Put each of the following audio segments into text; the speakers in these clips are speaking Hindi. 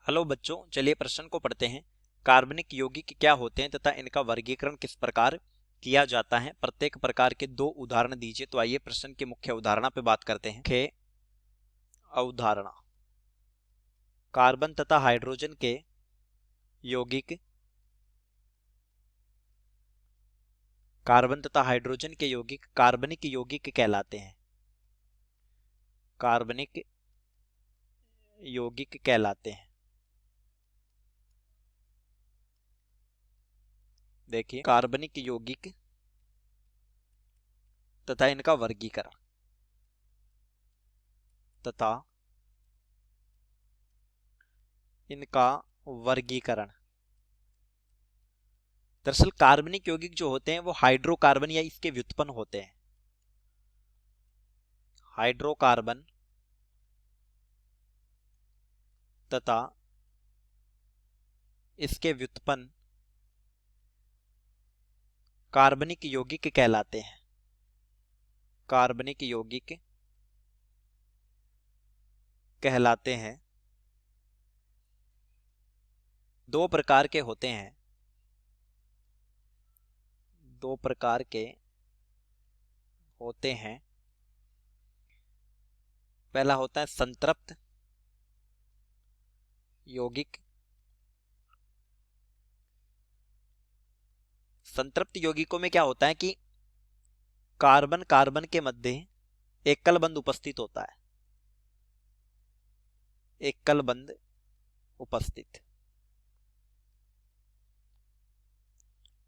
हेलो बच्चों, चलिए प्रश्न को पढ़ते हैं। कार्बनिक यौगिक क्या होते हैं तथा इनका वर्गीकरण किस प्रकार किया जाता है। प्रत्येक प्रकार के दो उदाहरण दीजिए। तो आइए प्रश्न के मुख्य उदाहरण पे बात करते हैं। मुख्य अवधारणा, कार्बन तथा हाइड्रोजन के यौगिक कार्बनिक यौगिक कहलाते हैं। कार्बनिक यौगिक कहलाते हैं। देखिए, कार्बनिक यौगिक तथा इनका वर्गीकरण दरअसल कार्बनिक यौगिक जो होते हैं वो हाइड्रोकार्बन या इसके व्युत्पन्न होते हैं। हाइड्रोकार्बन तथा इसके व्युत्पन्न कार्बनिक यौगिक कहलाते हैं। कार्बनिक यौगिक कहलाते हैं। दो प्रकार के होते हैं। पहला होता है संतृप्त यौगिक। संतृप्त यौगिकों में क्या होता है कि कार्बन कार्बन के मध्य एकल बंध उपस्थित होता है। एकल बंध उपस्थित।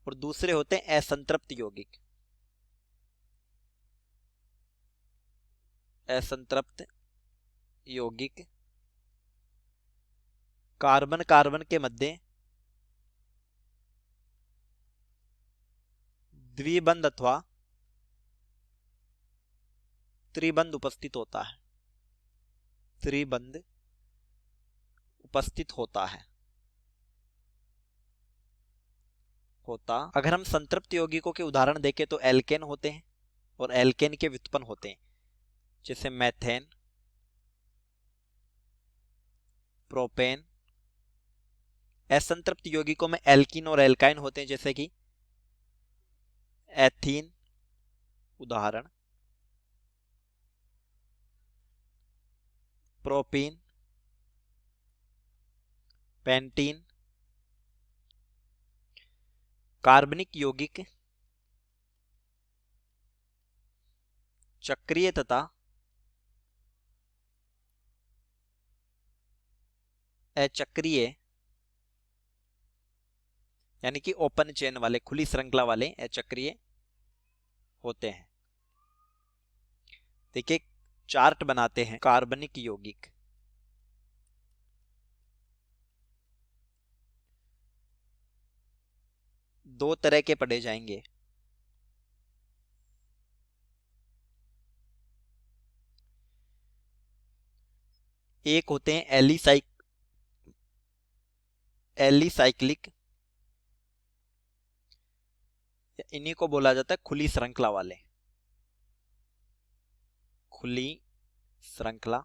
और दूसरे होते हैं असंतृप्त यौगिक। असंतृप्त यौगिक कार्बन कार्बन के मध्य द्विबंध अथवा त्रिबंध उपस्थित होता है। त्रिबंध उपस्थित होता है। अगर हम संतृप्त यौगिकों के उदाहरण देखें तो एल्केन होते हैं और एल्केन के व्युत्पन्न होते हैं, जैसे मेथेन, प्रोपेन। असंतृप्त यौगिकों में एल्कीन और एल्काइन होते हैं, जैसे कि एथीन उदाहरण, प्रोपीन, पेंटीन। कार्बनिक यौगिक चक्रीय तथा अचक्रीय यानी कि ओपन चेन वाले, खुली श्रृंखला वाले अचक्रीय होते हैं। देखिए, चार्ट बनाते हैं। कार्बनिक यौगिक दो तरह के पढ़े जाएंगे। एक होते हैं एलिसाइक्लिक, इन्हीं को बोला जाता है खुली श्रृंखला वाले। खुली श्रृंखला।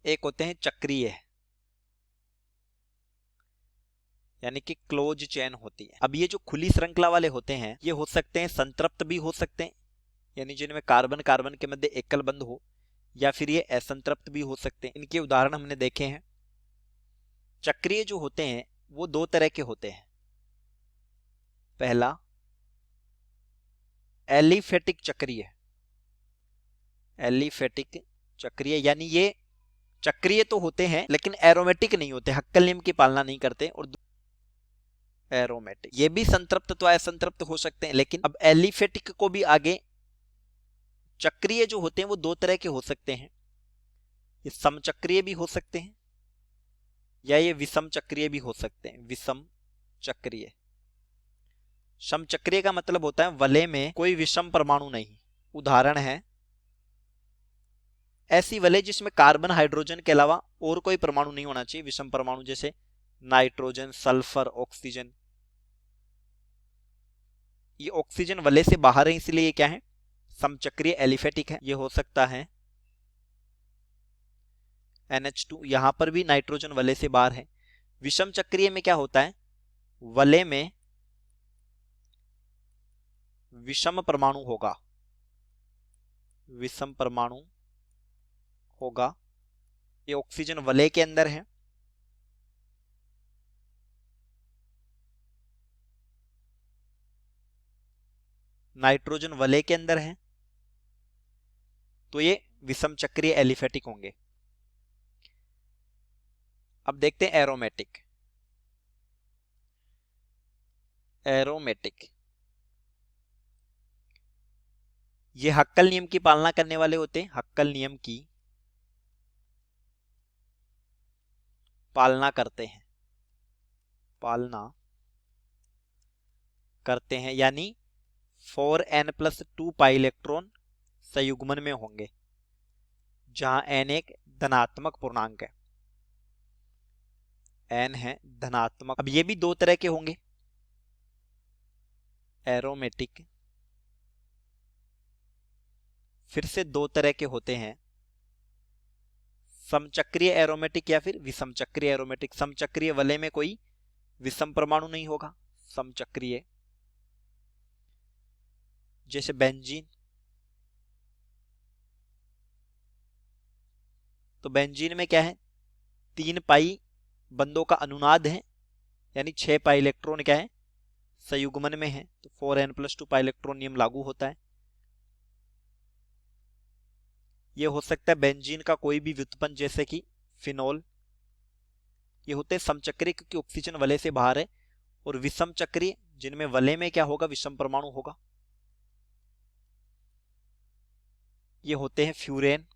एक होते हैं चक्रीय, यानी कि क्लोज चेन होती है। अब ये जो खुली श्रृंखला वाले होते हैं ये हो सकते हैं संतृप्त भी हो सकते हैं, यानी जिनमें कार्बन कार्बन के मध्य एकल बंध हो, या फिर ये असंतृप्त भी हो सकते हैं। इनके उदाहरण हमने देखे हैं। चक्रीय जो होते हैं वो दो तरह के होते हैं। पहला एलिफेटिक चक्रीय। एलिफेटिक चक्रीय यानी ये चक्रीय तो होते हैं लेकिन एरोमेटिक नहीं होते, हक्कल नियम की पालना नहीं करते। और एरोमेटिक, ये भी संतृप्त तो असंतृप्त हो सकते हैं, लेकिन अब एलिफेटिक को भी आगे चक्रीय जो होते हैं वो दो तरह के हो सकते हैं। ये समचक्रीय भी हो सकते हैं या ये विषम चक्रीय भी हो सकते हैं। विषम चक्रीय। समचक्रीय का मतलब होता है वलय में कोई विषम परमाणु नहीं। उदाहरण है ऐसी वलय जिसमें कार्बन हाइड्रोजन के अलावा और कोई परमाणु नहीं होना चाहिए, विषम परमाणु, जैसे नाइट्रोजन, सल्फर, ऑक्सीजन। ये ऑक्सीजन वलय से बाहर है, इसलिए ये क्या है, समचक्रीय एलिफेटिक है। ये हो सकता है NH2, यहां पर भी नाइट्रोजन वलय से बाहर है। विषम चक्रीय में क्या होता है, वलय में विषम परमाणु होगा, विषम परमाणु होगा। ये ऑक्सीजन वलय के अंदर है, नाइट्रोजन वलय के अंदर है, तो ये विषम चक्रीय एलिफेटिक होंगे। अब देखते हैं एरोमेटिक। एरोमेटिक ये हक्कल नियम की पालना करने वाले होते हैं, हक्कल नियम की पालना करते हैं, पालना करते हैं, यानी 4n+2 पाई इलेक्ट्रॉन संयुग्मन में होंगे, जहां n एक धनात्मक पूर्णांक है, n है धनात्मक। अब ये भी दो तरह के होंगे, एरोमेटिक फिर से दो तरह के होते हैं, समचक्रीय एरोमेटिक या फिर विषम चक्रीय एरोमेटिक। समचक्रीय वलय में कोई विषम परमाणु नहीं होगा, समचक्रीय जैसे बेंजीन, तो बेंजीन में क्या है, 3 पाई बंधों का अनुनाद है, यानी 6 पाई इलेक्ट्रॉन क्या है, संयुग्मन में है, तो 4n+2 पाई इलेक्ट्रॉन नियम लागू होता है। यह हो सकता है बेंजीन का कोई भी व्युत्पन्न, जैसे कि फिनोल। ये होते हैं समचक्रीय क्योंकि ऑक्सीजन वलय से बाहर है, और विषम चक्रीय जिनमें वलय में क्या होगा, विषम परमाणु होगा। ये होते हैं फ्यूरेन,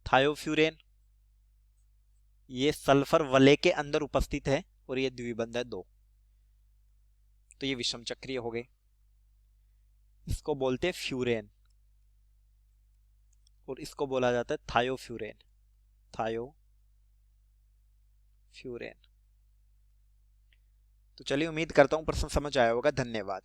थायोफ्यूरेन, ये सल्फर वलय के अंदर उपस्थित है और ये द्विबंध है 2, तो ये विषम चक्रीय हो गए, इसको बोलते हैं फ्यूरेन, और इसको बोला जाता है थायोफ्यूरेन, थायोफ्यूरेन। तो चलिए, उम्मीद करता हूं प्रश्न समझ आया होगा। धन्यवाद।